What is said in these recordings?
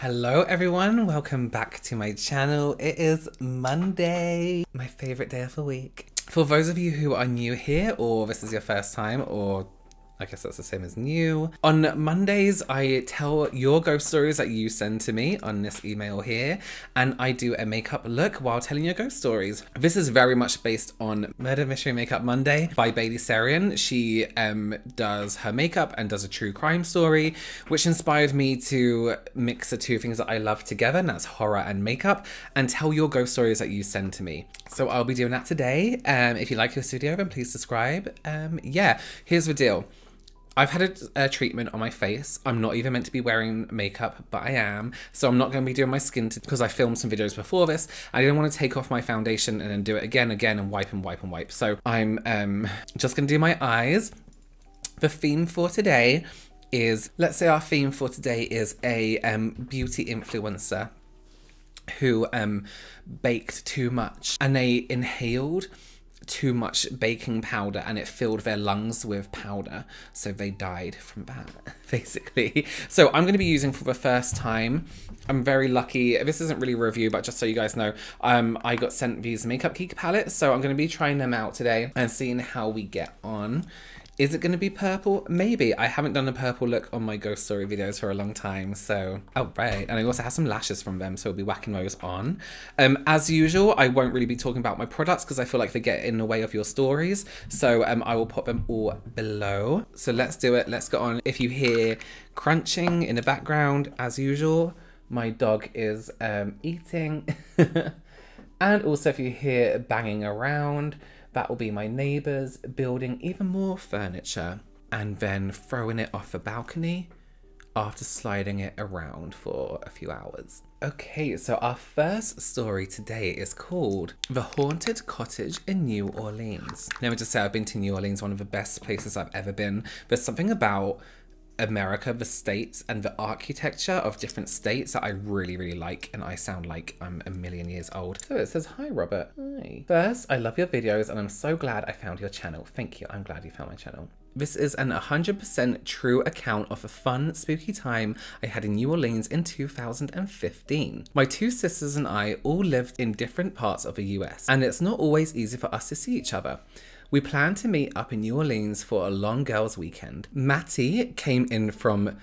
Hello everyone, welcome back to my channel. It is Monday, my favorite day of the week. For those of you who are new here, or this is your first time, or I guess that's the same as new. On Mondays, I tell your ghost stories that you send to me on this email here, and I do a makeup look while telling your ghost stories. This is very much based on Murder Mystery Makeup Monday by Bailey Sarian. She does her makeup and does a true crime story, which inspired me to mix the two things that I love together, and that's horror and makeup, and tell your ghost stories that you send to me. So I'll be doing that today. If you like this video, then please subscribe. Yeah, here's the deal. I've had a treatment on my face. I'm not even meant to be wearing makeup, but I am. So I'm not going to be doing my skin because I filmed some videos before this. I didn't want to take off my foundation and then do it again and wipe. So I'm just going to do my eyes. The theme for today is, let's say our theme for today is a beauty influencer who baked too much and they inhaled too much baking powder and it filled their lungs with powder, so they died from that, basically. So I'm going to be using for the first time. I'm very lucky. This isn't really a review, but just so you guys know, I got sent these Makeup GEEK palettes, so I'm going to be trying them out today and seeing how we get on. Is it going to be purple? Maybe. I haven't done a purple look on my ghost story videos for a long time, so... Oh, right. And I also have some lashes from them, so I'll be whacking those on. As usual, I won't really be talking about my products because I feel like they get in the way of your stories, so I will pop them all below. So let's do it. Let's go on. If you hear crunching in the background, as usual, my dog is eating. And also if you hear banging around, that will be my neighbours building even more furniture and then throwing it off the balcony after sliding it around for a few hours. Okay, so our first story today is called The Haunted Cottage in New Orleans. Let me just say, I've been to New Orleans, one of the best places I've ever been. There's something about America, the states, and the architecture of different states that I really like, and I sound like I'm a million years old. So it says, hi Robert. Hi. First, I love your videos and I'm so glad I found your channel. Thank you. I'm glad you found my channel. This is an 100% true account of a fun, spooky time I had in New Orleans in 2015. My two sisters and I all lived in different parts of the US, and it's not always easy for us to see each other. We planned to meet up in New Orleans for a long girls' weekend. Mattie came in from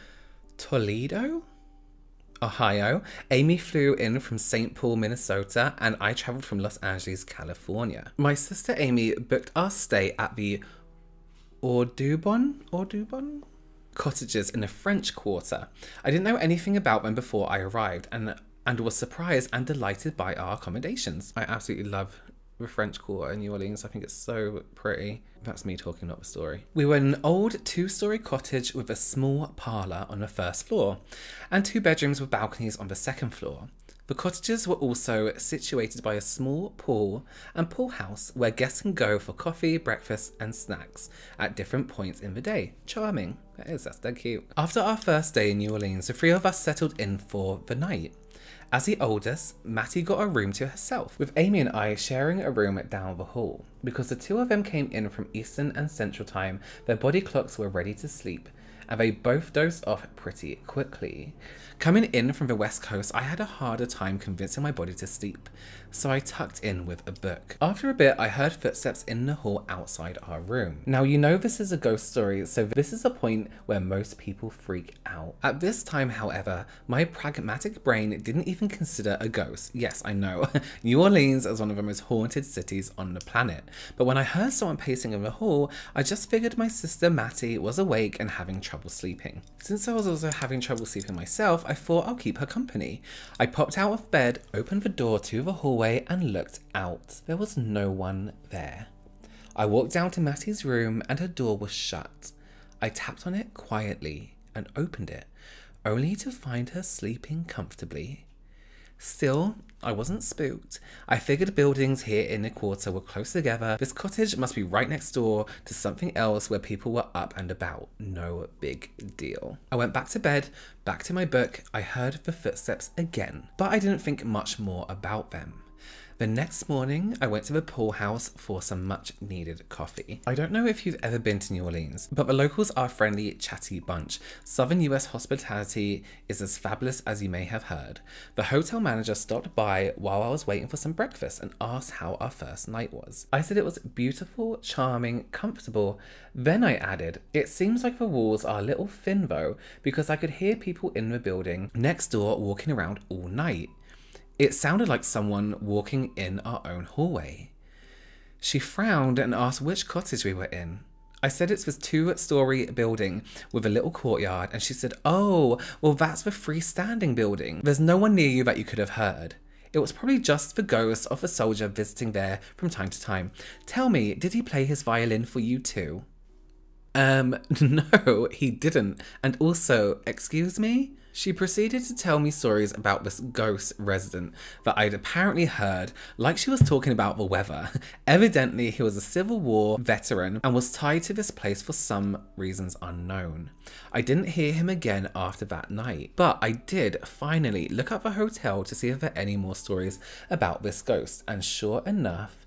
Toledo, Ohio. Amy flew in from St. Paul, Minnesota, and I traveled from Los Angeles, California. My sister Amy booked our stay at the Audubon cottages in the French Quarter. I didn't know anything about them before I arrived and was surprised and delighted by our accommodations. I absolutely love the French Quarter in New Orleans. I think it's so pretty. That's me talking, not the story. We were in an old two-story cottage with a small parlour on the first floor and two bedrooms with balconies on the second floor. The cottages were also situated by a small pool and pool house where guests can go for coffee, breakfast and snacks at different points in the day. Charming. That's dead cute. After our first day in New Orleans, the three of us settled in for the night. As the oldest, Mattie got a room to herself, with Amy and I sharing a room down the hall. Because the two of them came in from Eastern and Central Time, their body clocks were ready to sleep, and they both dozed off pretty quickly. Coming in from the West Coast, I had a harder time convincing my body to sleep, so I tucked in with a book. After a bit, I heard footsteps in the hall outside our room. Now, you know this is a ghost story, so this is a point where most people freak out. At this time, however, my pragmatic brain didn't even consider a ghost. Yes, I know. New Orleans is one of the most haunted cities on the planet. But when I heard someone pacing in the hall, I just figured my sister Mattie was awake and having trouble sleeping. Since I was also having trouble sleeping myself, I thought I'll keep her company. I popped out of bed, opened the door to the hallway and looked out. There was no one there. I walked down to Mattie's room and her door was shut. I tapped on it quietly and opened it, only to find her sleeping comfortably. Still, I wasn't spooked. I figured buildings here in the quarter were close together. This cottage must be right next door to something else where people were up and about. No big deal. I went back to bed, back to my book. I heard the footsteps again, but I didn't think much more about them. The next morning, I went to the pool house for some much needed coffee. I don't know if you've ever been to New Orleans, but the locals are a friendly, chatty bunch. Southern US hospitality is as fabulous as you may have heard. The hotel manager stopped by while I was waiting for some breakfast and asked how our first night was. I said it was beautiful, charming, comfortable. Then I added, it seems like the walls are a little thin though, because I could hear people in the building next door walking around all night. It sounded like someone walking in our own hallway. She frowned and asked which cottage we were in. I said it's this 2-story building with a little courtyard, and she said, oh, well that's the freestanding building. There's no one near you that you could have heard. It was probably just the ghost of a soldier visiting there from time to time. Tell me, did he play his violin for you too? No, he didn't. And also, excuse me? She proceeded to tell me stories about this ghost resident that I'd apparently heard, like she was talking about the weather. Evidently, he was a Civil War veteran and was tied to this place for some reasons unknown. I didn't hear him again after that night, but I did finally look up the hotel to see if there were any more stories about this ghost, and sure enough,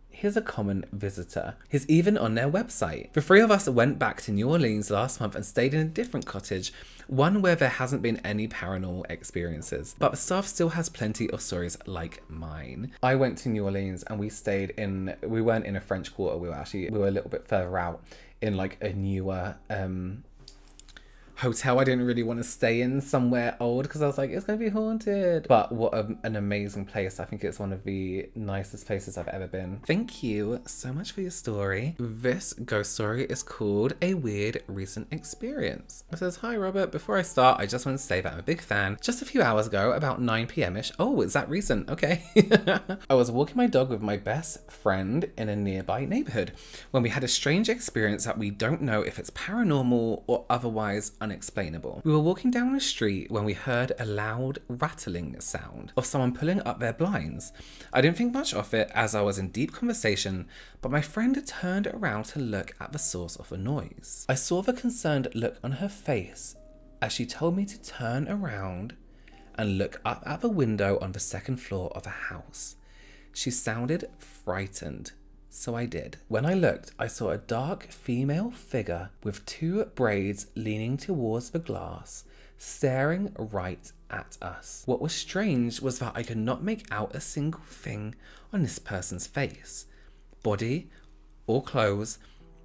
he's a common visitor. He's even on their website. The three of us went back to New Orleans last month and stayed in a different cottage, one where there hasn't been any paranormal experiences, but the staff still has plenty of stories like mine. I went to New Orleans and we weren't in a French Quarter, we were a little bit further out in like a newer hotel. I didn't really want to stay in somewhere old because I was like, it's going to be haunted. But what an amazing place. I think it's one of the nicest places I've ever been. Thank you so much for your story. This ghost story is called A Weird Recent Experience. It says, hi Robert, before I start, I just want to say that I'm a big fan. Just a few hours ago, about 9 p.m-ish. Oh, is that recent? Okay. I was walking my dog with my best friend in a nearby neighborhood when we had a strange experience that we don't know if it's paranormal or otherwise unexplainable. We were walking down the street when we heard a loud rattling sound of someone pulling up their blinds. I didn't think much of it as I was in deep conversation, but my friend turned around to look at the source of the noise. I saw the concerned look on her face as she told me to turn around and look up at the window on the second floor of the house. She sounded frightened. So I did. When I looked, I saw a dark female figure with 2 braids leaning towards the glass, staring right at us. What was strange was that I could not make out a single thing on this person's face, body, or clothes.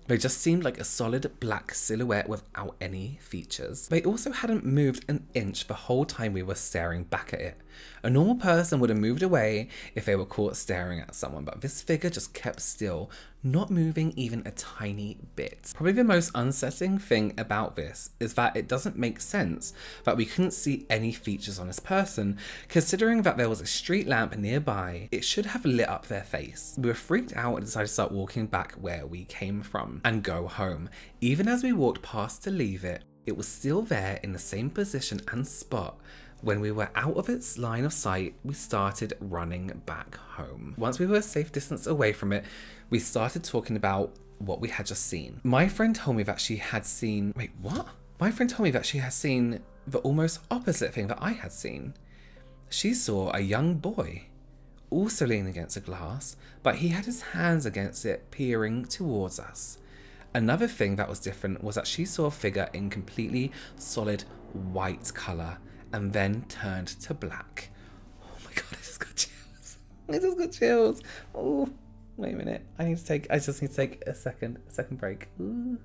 They just seemed like a solid black silhouette without any features. They also hadn't moved an inch the whole time we were staring back at it. A normal person would have moved away if they were caught staring at someone, but this figure just kept still, not moving even a tiny bit. Probably the most unsettling thing about this is that it doesn't make sense that we couldn't see any features on this person, considering that there was a street lamp nearby. It should have lit up their face. We were freaked out and decided to start walking back where we came from and go home. Even as we walked past to leave it, it was still there in the same position and spot. When we were out of its line of sight, we started running back home. Once we were a safe distance away from it, we started talking about what we had just seen. My friend told me that she had seen... Wait, what? My friend told me that she had seen the almost opposite thing that I had seen. She saw a young boy also leaning against a glass, but he had his hands against it, peering towards us. Another thing that was different was that she saw a figure in completely solid white colour, and then turned to black. Oh my god, I just got chills. I just got chills. Oh, wait a minute. I just need to take a second break. Ooh.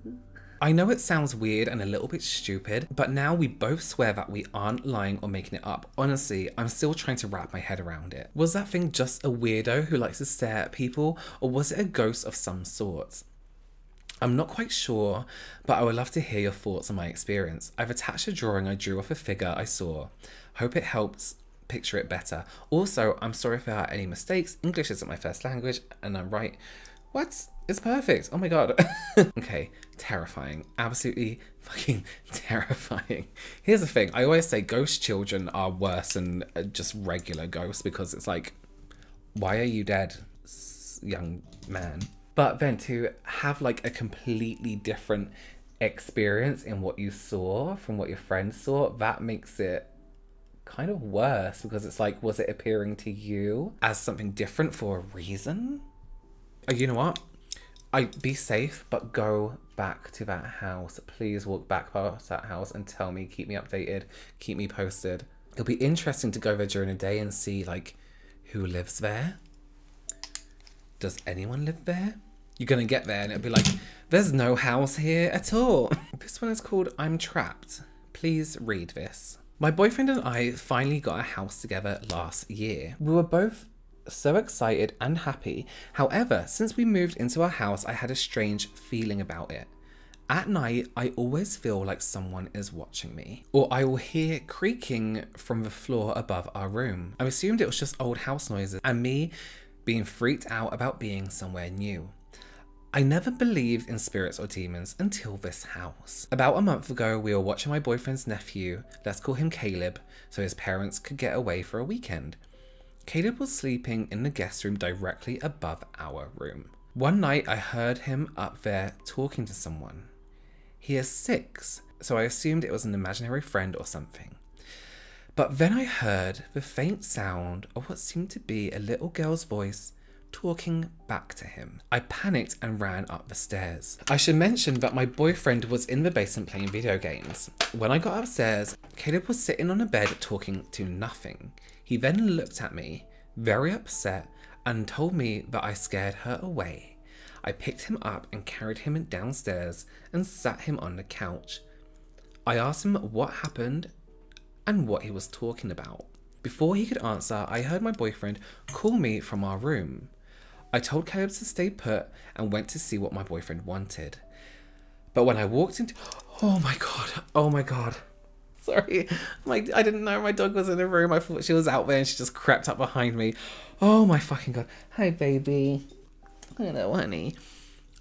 I know it sounds weird and a little bit stupid, but now we both swear that we aren't lying or making it up. Honestly, I'm still trying to wrap my head around it. Was that thing just a weirdo who likes to stare at people, or was it a ghost of some sort? I'm not quite sure, but I would love to hear your thoughts on my experience. I've attached a drawing I drew of a figure I saw. Hope it helps picture it better. Also, I'm sorry if there are any mistakes. English isn't my first language, and I'm right. What? It's perfect. Oh my god. Okay, terrifying. Absolutely fucking terrifying. Here's the thing. I always say ghost children are worse than just regular ghosts, because it's like, why are you dead, young man? But then to have like a completely different experience in what you saw from what your friend saw, that makes it kind of worse because it's like, was it appearing to you as something different for a reason? You know what? Be safe, but go back to that house. Please walk back past that house and tell me, keep me updated, keep me posted. It'll be interesting to go there during the day and see like who lives there. Does anyone live there? You're gonna get there and it'll be like, there's no house here at all. This one is called I'm Trapped. Please read this. My boyfriend and I finally got a house together last year. We were both so excited and happy. However, since we moved into our house, I had a strange feeling about it. At night, I always feel like someone is watching me, or I will hear creaking from the floor above our room. I assumed it was just old house noises and me being freaked out about being somewhere new. I never believed in spirits or demons until this house. About a month ago, we were watching my boyfriend's nephew, let's call him Caleb, so his parents could get away for a weekend. Caleb was sleeping in the guest room directly above our room. One night I heard him up there talking to someone. He is 6, so I assumed it was an imaginary friend or something. But then I heard the faint sound of what seemed to be a little girl's voice talking back to him. I panicked and ran up the stairs. I should mention that my boyfriend was in the basement playing video games. When I got upstairs, Caleb was sitting on a bed talking to nothing. He then looked at me, very upset, and told me that I scared her away. I picked him up and carried him downstairs and sat him on the couch. I asked him what happened and what he was talking about. Before he could answer, I heard my boyfriend call me from our room. I told Caleb to stay put and went to see what my boyfriend wanted. But when I walked into... Oh my god. Sorry, I didn't know my dog was in the room. I thought she was out there and she just crept up behind me. Oh my fucking god. Hi, baby. Hello, honey.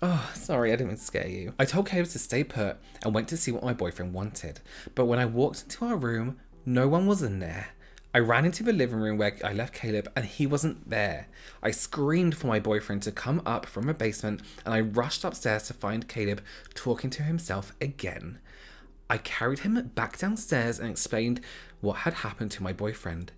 Oh, sorry, I didn't mean to scare you. I told Caleb to stay put and went to see what my boyfriend wanted. But when I walked into our room, no one was in there. I ran into the living room where I left Caleb and he wasn't there. I screamed for my boyfriend to come up from the basement and I rushed upstairs to find Caleb talking to himself again. I carried him back downstairs and explained what had happened to my boyfriend.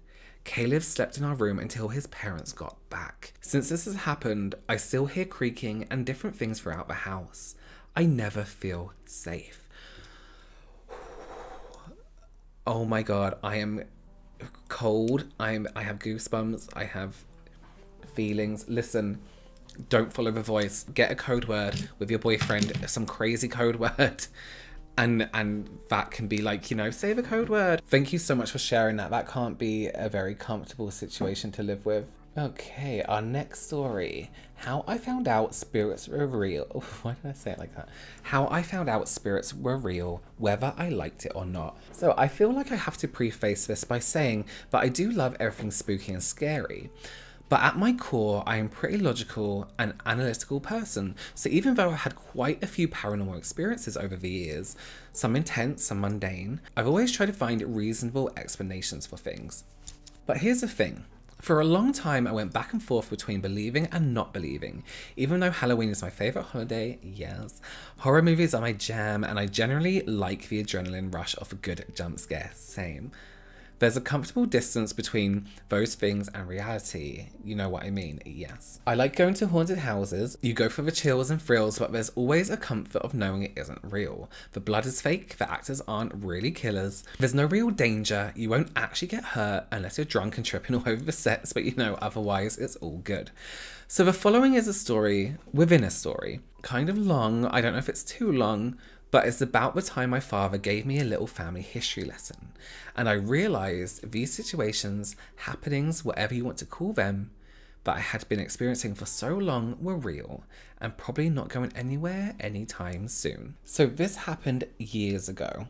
Caleb slept in our room until his parents got back. Since this has happened, I still hear creaking and different things throughout the house. I never feel safe. Oh my god, I am cold. I have goosebumps. I have feelings. Listen, don't follow the voice. Get a code word with your boyfriend, some crazy code word. And that can be like, you know, say the code word. Thank you so much for sharing that. That can't be a very comfortable situation to live with. Okay, our next story. How I found out spirits were real. Oh, why did I say it like that? How I found out spirits were real, whether I liked it or not. So I feel like I have to preface this by saying that I do love everything spooky and scary. But at my core, I am a pretty logical and analytical person. So even though I had quite a few paranormal experiences over the years, some intense, some mundane, I've always tried to find reasonable explanations for things. But here's the thing. For a long time, I went back and forth between believing and not believing. Even though Halloween is my favourite holiday, yes, horror movies are my jam and I generally like the adrenaline rush of a good jump scare, same. There's a comfortable distance between those things and reality. You know what I mean? Yes. I like going to haunted houses. You go for the chills and thrills, but there's always a comfort of knowing it isn't real. The blood is fake, the actors aren't really killers. There's no real danger. You won't actually get hurt unless you're drunk and tripping all over the sets, but you know, otherwise it's all good. So the following is a story within a story. Kind of long. I don't know if it's too long, but it's about the time my father gave me a little family history lesson. And I realised these situations, happenings, whatever you want to call them, that I had been experiencing for so long were real and probably not going anywhere anytime soon. So this happened years ago.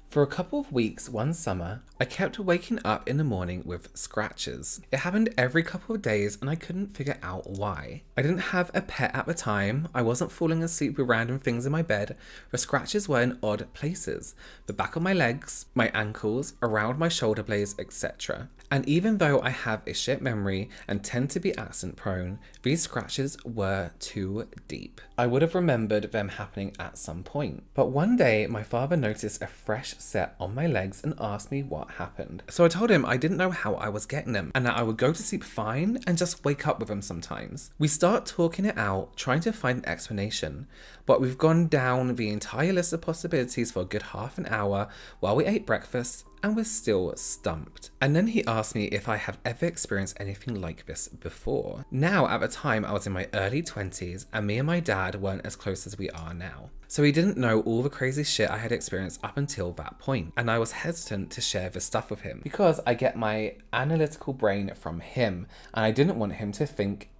For a couple of weeks one summer, I kept waking up in the morning with scratches. It happened every couple of days and I couldn't figure out why. I didn't have a pet at the time, I wasn't falling asleep with random things in my bed. The scratches were in odd places. The back of my legs, my ankles, around my shoulder blades, etc. And even though I have a shit memory and tend to be accident prone, these scratches were too deep. I would have remembered them happening at some point. But one day my father noticed a fresh set on my legs and asked me what happened. So I told him I didn't know how I was getting them and that I would go to sleep fine and just wake up with them sometimes. We start talking it out, trying to find an explanation, but we've gone down the entire list of possibilities for a good half an hour while we ate breakfast, and we're still stumped. And then he asked me if I have ever experienced anything like this before. Now, at the time, I was in my early 20s and me and my dad weren't as close as we are now. So he didn't know all the crazy shit I had experienced up until that point, and I was hesitant to share this stuff with him because I get my analytical brain from him and I didn't want him to think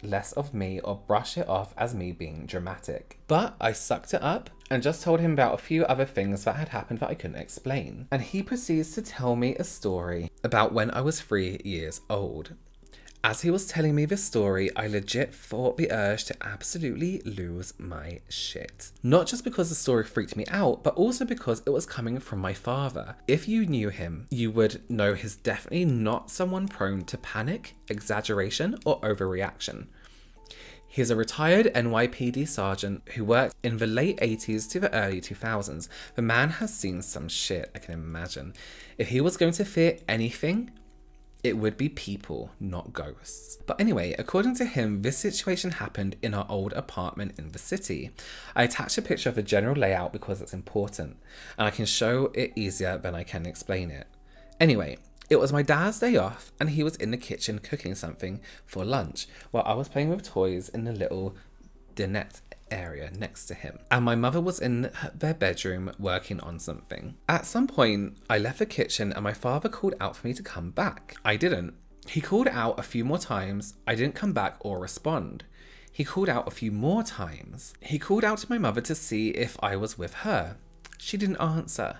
less of me or brush it off as me being dramatic. But I sucked it up and just told him about a few other things that had happened that I couldn't explain. And he proceeds to tell me a story about when I was 3 years old. As he was telling me this story, I legit fought the urge to absolutely lose my shit. Not just because the story freaked me out, but also because it was coming from my father. If you knew him, you would know he's definitely not someone prone to panic, exaggeration, or overreaction. He's a retired NYPD sergeant who worked in the late 80s to the early 2000s. The man has seen some shit, I can imagine. If he was going to fear anything, it would be people, not ghosts. But anyway, according to him, this situation happened in our old apartment in the city. I attached a picture of the general layout because it's important, and I can show it easier than I can explain it. Anyway, it was my dad's day off, and he was in the kitchen cooking something for lunch, while I was playing with toys in the little dinette area next to him, and my mother was in their bedroom working on something. At some point, I left the kitchen and my father called out for me to come back. I didn't. He called out a few more times. I didn't come back or respond. He called out a few more times. He called out to my mother to see if I was with her. She didn't answer.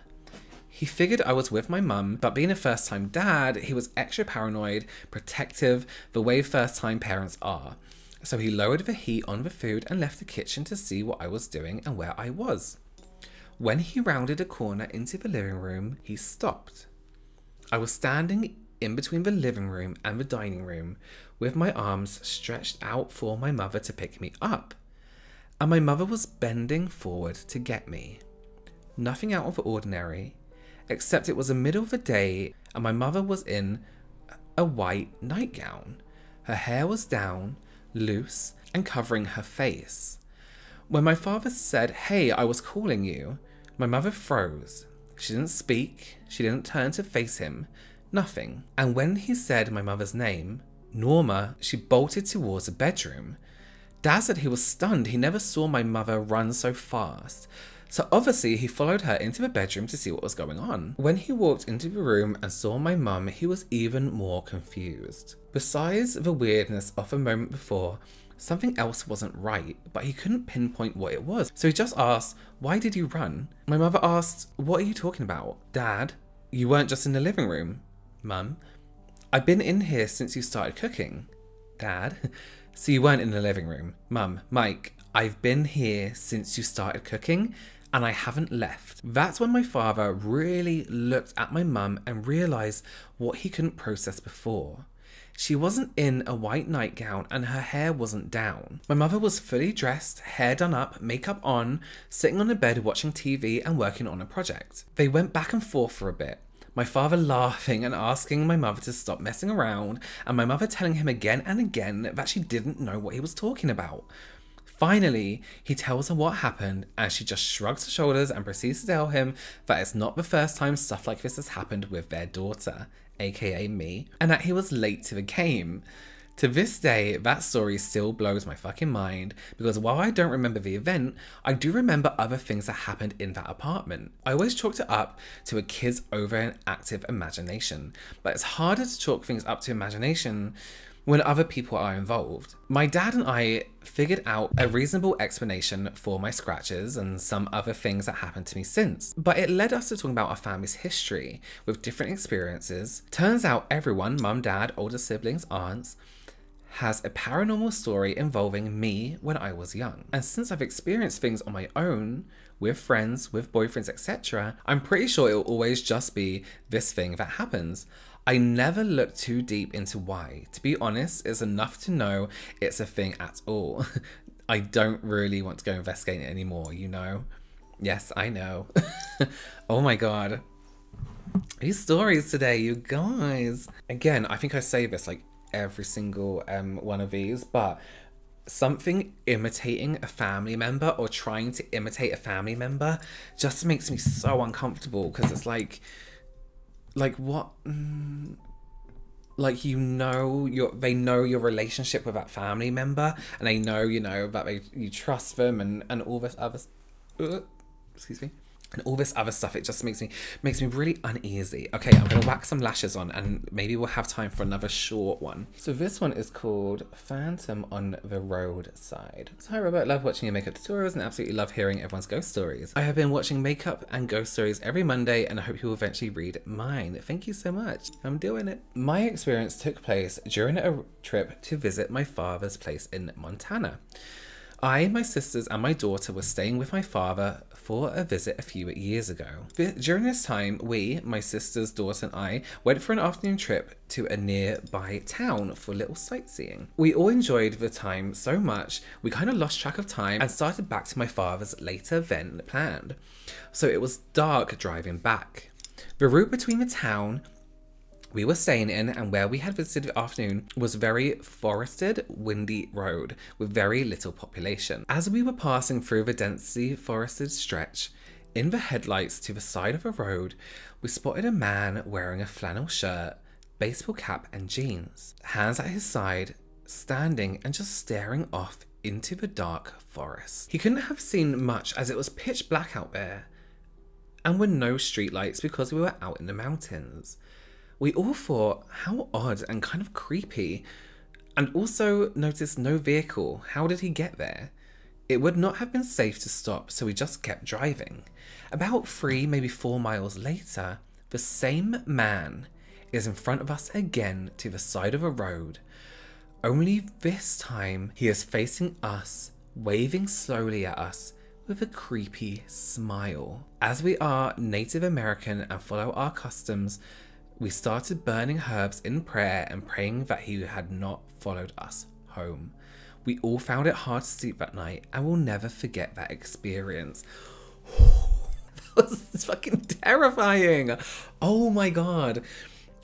He figured I was with my mum, but being a first-time dad, he was extra paranoid, protective, the way first-time parents are. So he lowered the heat on the food and left the kitchen to see what I was doing and where I was. When he rounded a corner into the living room, he stopped. I was standing in between the living room and the dining room with my arms stretched out for my mother to pick me up. And my mother was bending forward to get me. Nothing out of the ordinary, except it was the middle of the day and my mother was in a white nightgown. Her hair was down, loose, and covering her face. When my father said, "Hey, I was calling you," my mother froze. She didn't speak, she didn't turn to face him, nothing. And when he said my mother's name, Norma, she bolted towards the bedroom. Dad said he was stunned. He never saw my mother run so fast. So obviously he followed her into the bedroom to see what was going on. When he walked into the room and saw my mum, he was even more confused. Besides the weirdness of the moment before, something else wasn't right, but he couldn't pinpoint what it was. So he just asked, "Why did you run?" My mother asked, "What are you talking about?" "Dad, you weren't just in the living room." "Mum, I've been in here since you started cooking." "Dad, so you weren't in the living room." "Mum, Mike, I've been here since you started cooking and I haven't left." That's when my father really looked at my mum and realised what he couldn't process before. She wasn't in a white nightgown and her hair wasn't down. My mother was fully dressed, hair done up, makeup on, sitting on a bed watching TV and working on a project. They went back and forth for a bit. My father laughing and asking my mother to stop messing around, and my mother telling him again and again that she didn't know what he was talking about. Finally, he tells her what happened and she just shrugs her shoulders and proceeds to tell him that it's not the first time stuff like this has happened with their daughter, aka me, and that he was late to the game. To this day, that story still blows my fucking mind because while I don't remember the event, I do remember other things that happened in that apartment. I always chalked it up to a kid's overactive imagination, but it's harder to chalk things up to imagination when other people are involved. My dad and I figured out a reasonable explanation for my scratches and some other things that happened to me since, but it led us to talking about our family's history with different experiences. Turns out everyone, mum, dad, older siblings, aunts, has a paranormal story involving me when I was young. And since I've experienced things on my own, with friends, with boyfriends, etc., I'm pretty sure it will always just be this thing that happens. I never look too deep into why. To be honest, it's enough to know it's a thing at all. I don't really want to go investigate it anymore, you know? Yes, I know. Oh my god. These stories today, you guys. Again, I think I say this like every single one of these, but something imitating a family member or trying to imitate a family member just makes me so uncomfortable, because it's like what? Like, you know, they know your relationship with that family member, and they know, you know, that you trust them and all this other excuse me, and all this other stuff. It just makes me really uneasy. Okay, I'm gonna whack some lashes on, and maybe we'll have time for another short one. So this one is called Phantom on the Roadside. So hi Robert, love watching your makeup tutorials and absolutely love hearing everyone's ghost stories. I have been watching makeup and ghost stories every Monday, and I hope you will eventually read mine. Thank you so much. I'm doing it. My experience took place during a trip to visit my father's place in Montana. I, my sisters and my daughter were staying with my father for a visit a few years ago. During this time, we, my sisters, daughter and I, went for an afternoon trip to a nearby town for a little sightseeing. We all enjoyed the time so much, we kind of lost track of time and started back to my father's later than planned. So it was dark driving back. The route between the town we were staying in and where we had visited the afternoon was very forested, windy road with very little population. As we were passing through the densely forested stretch, in the headlights to the side of the road, we spotted a man wearing a flannel shirt, baseball cap and jeans, hands at his side, standing and just staring off into the dark forest. He couldn't have seen much as it was pitch black out there and were no streetlights because we were out in the mountains. We all thought, how odd and kind of creepy, and also noticed no vehicle. How did he get there? It would not have been safe to stop, so we just kept driving. About 3, maybe 4 miles later, the same man is in front of us again to the side of a road. Only this time, he is facing us, waving slowly at us with a creepy smile. As we are Native American and follow our customs, we started burning herbs in prayer and praying that he had not followed us home. We all found it hard to sleep that night and will never forget that experience. That was fucking terrifying. Oh my god.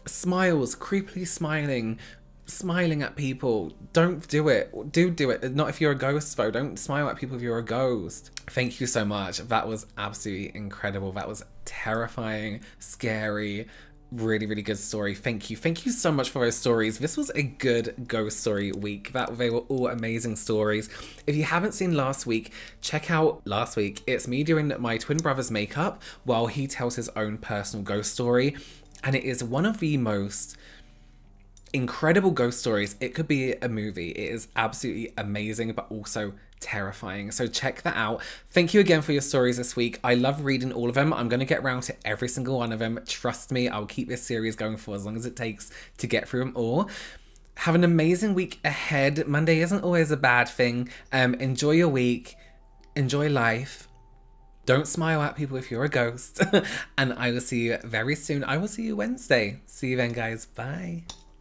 Smiles, creepily smiling at people. Don't do it. Do it. Not if you're a ghost though. Don't smile at people if you're a ghost. Thank you so much. That was absolutely incredible. That was terrifying, scary, really, really good story. Thank you so much for those stories. This was a good ghost story week. They were all amazing stories. If you haven't seen last week, check out last week. It's me doing my twin brother's makeup while he tells his own personal ghost story, and it is one of the most incredible ghost stories. It could be a movie. It is absolutely amazing, but also terrifying. So check that out. Thank you again for your stories this week. I love reading all of them. I'm going to get around to every single one of them. Trust me, I'll keep this series going for as long as it takes to get through them all. Have an amazing week ahead. Monday isn't always a bad thing. Enjoy your week. Enjoy life. Don't smile at people if you're a ghost. And I will see you very soon. I will see you Wednesday. See you then, guys. Bye.